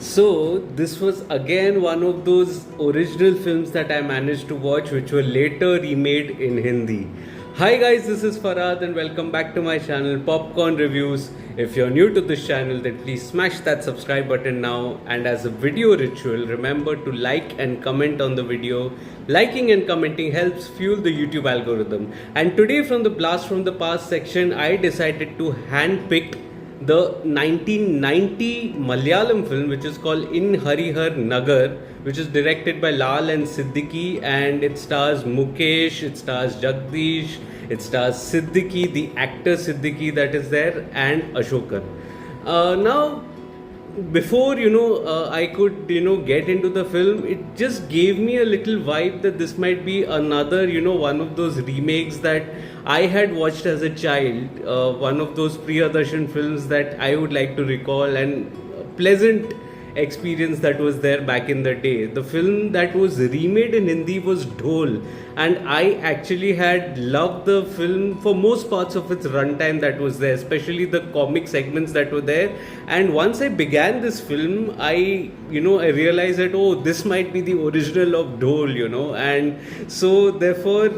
So, this was again one of those original films that I managed to watch, which were later remade in Hindi. Hi guys, this is Farhad and welcome back to my channel Popcorn Reviews. If you're new to this channel, then please smash that subscribe button now. And as a video ritual, remember to like and comment on the video. Liking and commenting helps fuel the YouTube algorithm. And today, from the Blast from the Past section, I decided to handpick the 1990 Malayalam film, which is called In HARIHAR Nagar, which is directed by Lal and Siddique, and it stars Mukesh, it stars Jagdish, it stars Siddiqui, the actor Siddiqui that is there, and Ashokan. Now, before I could get into the film, it just gave me a little vibe that this might be another one of those remakes that I had watched as a child, one of those Priyadarshan films that I would like to recall, and a pleasant experience that was there back in the day. The film that was remade in Hindi was Dhol, and I actually had loved the film for most parts of its runtime that was there, especially the comic segments that were there. And once I began this film, I realized that, oh, this might be the original of Dhol, and so therefore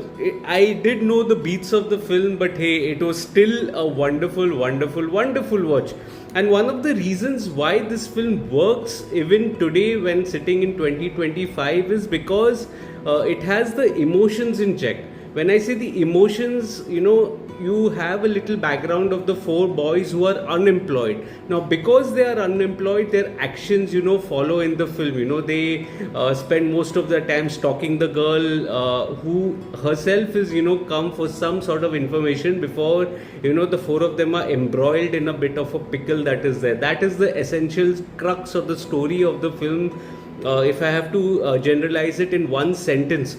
I did know the beats of the film, but hey, it was still a wonderful, wonderful, wonderful watch. And one of the reasons why this film works even today when sitting in 2025 is because it has the emotions in check. When I say the emotions, you have a little background of the four boys who are unemployed. Now, because they are unemployed, their actions, follow in the film. They spend most of their time stalking the girl who herself is, come for some sort of information before, the four of them are embroiled in a bit of a pickle that is there. That is the essential crux of the story of the film. If I have to generalize it in one sentence,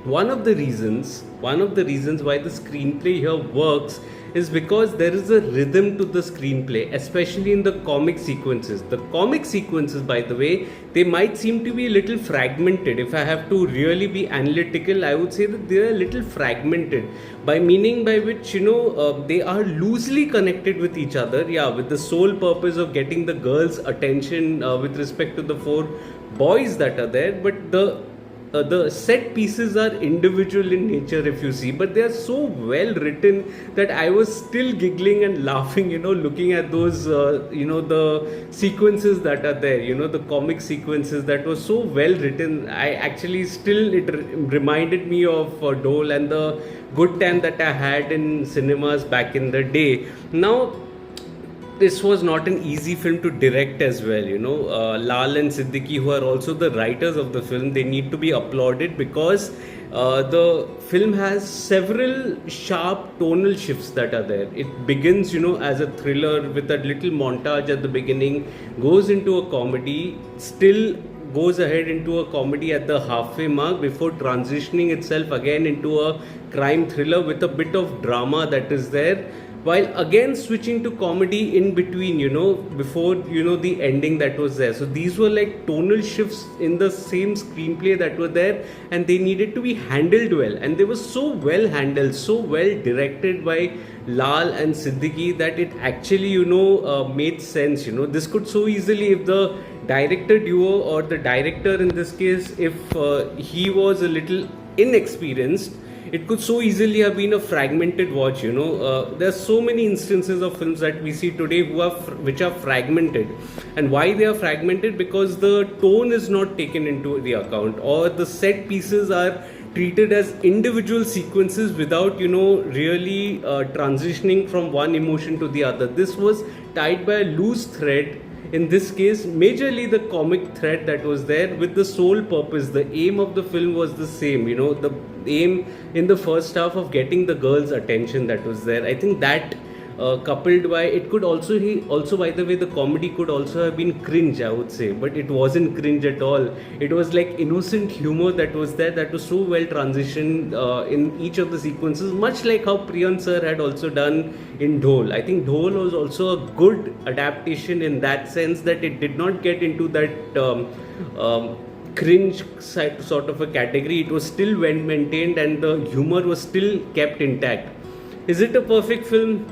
one of the reasons why the screenplay here works is because there is a rhythm to the screenplay, especially in the comic sequences. The comic sequences, by the way, they might seem to be a little fragmented. If I have to really be analytical, I would say that they are a little fragmented, by meaning by which they are loosely connected with each other, with the sole purpose of getting the girls' attention with respect to the four boys that are there. But the set pieces are individual in nature, if you see, but they are so well written that I was still giggling and laughing, looking at those, the sequences that are there, the comic sequences that were so well written. I actually still, it reminded me of Dole and the good time that I had in cinemas back in the day. Now, this was not an easy film to direct as well. Lal and Siddiqui, who are also the writers of the film, they need to be applauded because the film has several sharp tonal shifts that are there. It begins, as a thriller with a little montage at the beginning, goes into a comedy, still goes ahead into a comedy at the halfway mark before transitioning itself again into a crime thriller with a bit of drama that is there, while again switching to comedy in between, before the ending that was there. So these were like tonal shifts in the same screenplay that were there, and they needed to be handled well, and they were so well handled, so well directed by Lal and Siddiqui that it actually made sense. This could so easily, if the director duo or the director in this case, if he was a little inexperienced, it could so easily have been a fragmented watch. There are so many instances of films that we see today which are fragmented. And why they are fragmented? Because the tone is not taken into the account, or the set pieces are treated as individual sequences without really transitioning from one emotion to the other. This was tied by a loose thread. In this case, majorly the comic thread that was there, with the sole purpose, the aim of the film was the same, the aim in the first half of getting the girls' attention that was there. I think that coupled by, it could also by the way, the comedy could also have been cringe, I would say, but it wasn't cringe at all. It was like innocent humor that was there, that was so well transitioned in each of the sequences, much like how Priyan sir had also done in Dhol. I think Dhol was also a good adaptation in that sense, that it did not get into that cringe sort of a category. It was still well maintained and the humor was still kept intact. Is it a perfect film?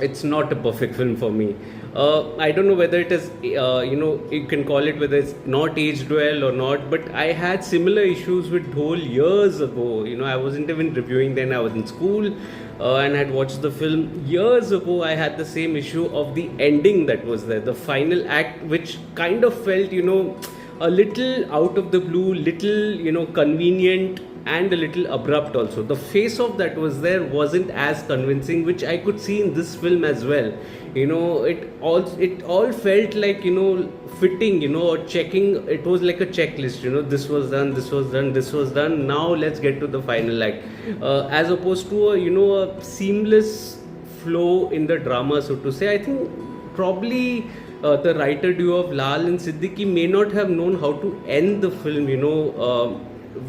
It's not a perfect film for me. I don't know whether it is, you can call it whether it's not aged well or not, but I had similar issues with Dhol years ago. I wasn't even reviewing then, I was in school and had watched the film years ago. I had the same issue of the ending that was there, the final act, which kind of felt, a little out of the blue, little, convenient and a little abrupt also. The face off that was there wasn't as convincing, which I could see in this film as well. It all felt like, fitting, or checking. It was like a checklist, this was done, this was done, this was done. Now let's get to the final act. As opposed to a seamless flow in the drama, so to say. I think probably the writer duo of Lal and Siddiqui may not have known how to end the film,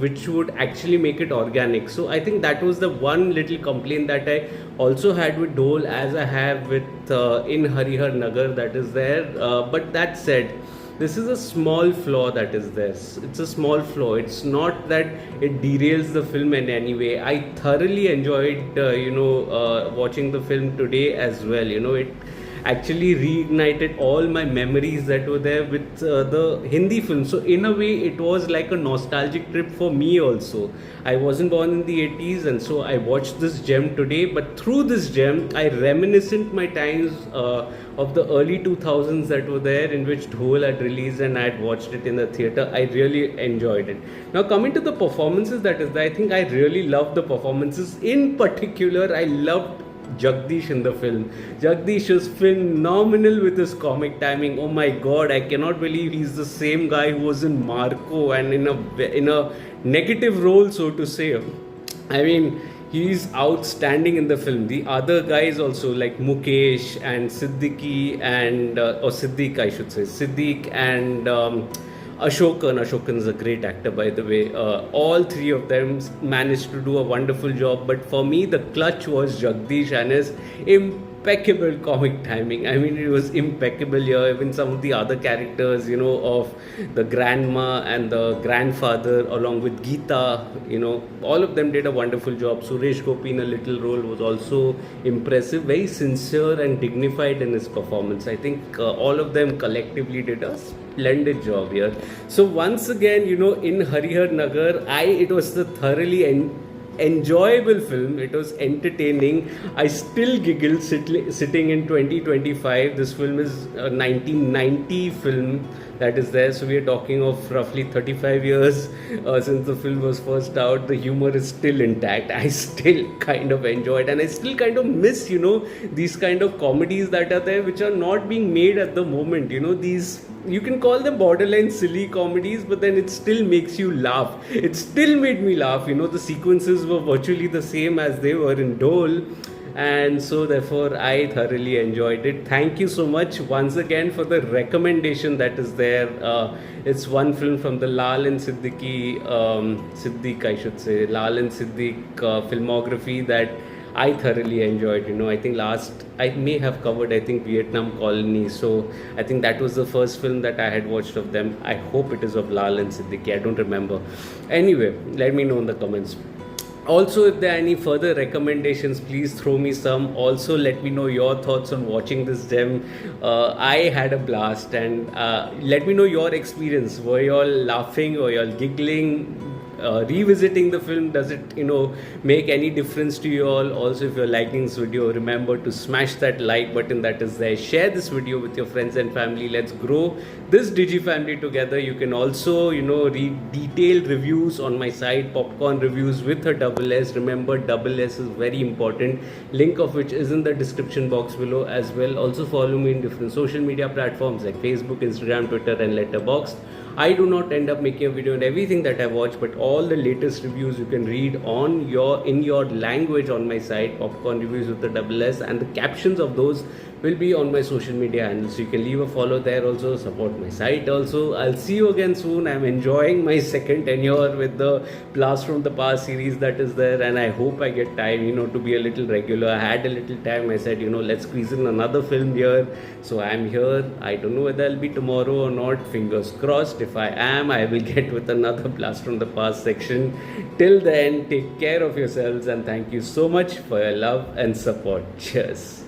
which would actually make it organic. So I think that was the one little complaint that I also had with Dhol, as I have with in HARIHAR Nagar, that is there. But that said, this is a small flaw that is there. It's a small flaw. It's not that it derails the film in any way. I thoroughly enjoyed, watching the film today as well. It actually reignited all my memories that were there with the Hindi film. So in a way, it was like a nostalgic trip for me also. I wasn't born in the 80s, and so I watched this gem today. But through this gem, I reminiscent my times of the early 2000s that were there, in which Dhol had released and I had watched it in the theatre. I really enjoyed it. Now coming to the performances that is there, I think I really loved the performances. In particular, I loved Jagdish in the film. Jagdish is phenomenal with his comic timing. Oh my god, I cannot believe he's the same guy who was in Marco, and in a negative role, so to say. I mean, he's outstanding in the film. The other guys also, like Mukesh and Siddiqui and or Siddiq, I should say, Siddiq and Ashokan is a great actor, by the way. All three of them managed to do a wonderful job, but for me, the clutch was Jagdish and his impeccable comic timing. I mean, it was impeccable here. Even some of the other characters, of the grandma and the grandfather, along with Geeta, all of them did a wonderful job. Suresh Gopi in a little role was also impressive, very sincere and dignified in his performance. I think all of them collectively did a splendid job here. So once again, in HARIHAR Nagar, it was a thoroughly enjoyable film. It was entertaining. I still giggle sitting in 2025. This film is a 1990 film that is there, so we are talking of roughly 35 years since the film was first out. The humor is still intact. I still kind of enjoy it, and I still kind of miss these kind of comedies that are there, which are not being made at the moment. These, you can call them borderline silly comedies, but then it still makes you laugh. It still made me laugh. The sequences were virtually the same as they were in Dhol, and so therefore I thoroughly enjoyed it. Thank you so much once again for the recommendation that is there. It's one film from the Lal and Siddique, Lal and Siddique filmography that I thoroughly enjoyed. I think I may have covered, Vietnam Colony. So I think that was the first film that I had watched of them. I hope it is of Lal and Siddique. I don't remember. Anyway, let me know in the comments. Also, if there are any further recommendations, please throw me some. Also, let me know your thoughts on watching this gem. I had a blast, and let me know your experience. Were you all laughing or you all giggling? Revisiting the film, does it make any difference to you all? Also, if you're liking this video, remember to smash that like button that is there. Share this video with your friends and family. Let's grow this Digi family together. You can also read detailed reviews on my site, Popcorn Reviews with a double S. Remember, double S is very important, link of which is in the description box below as well. Also follow me in different social media platforms like Facebook, Instagram, Twitter and Letterboxd. I do not end up making a video on everything that I watch, but all the latest reviews you can read in your language on my site, Popcorn Reviews with the double S, and the captions of those will be on my social media handles. So you can leave a follow there also, support my site also. I'll see you again soon. I'm enjoying my second tenure with the Blast from the Past series that is there, and I hope I get time, to be a little regular. I had a little time. I said, let's squeeze in another film here. So I'm here. I don't know whether I'll be tomorrow or not. Fingers crossed. If I am, I will get with another Blast from the Past section. Till then, take care of yourselves, and thank you so much for your love and support. Cheers.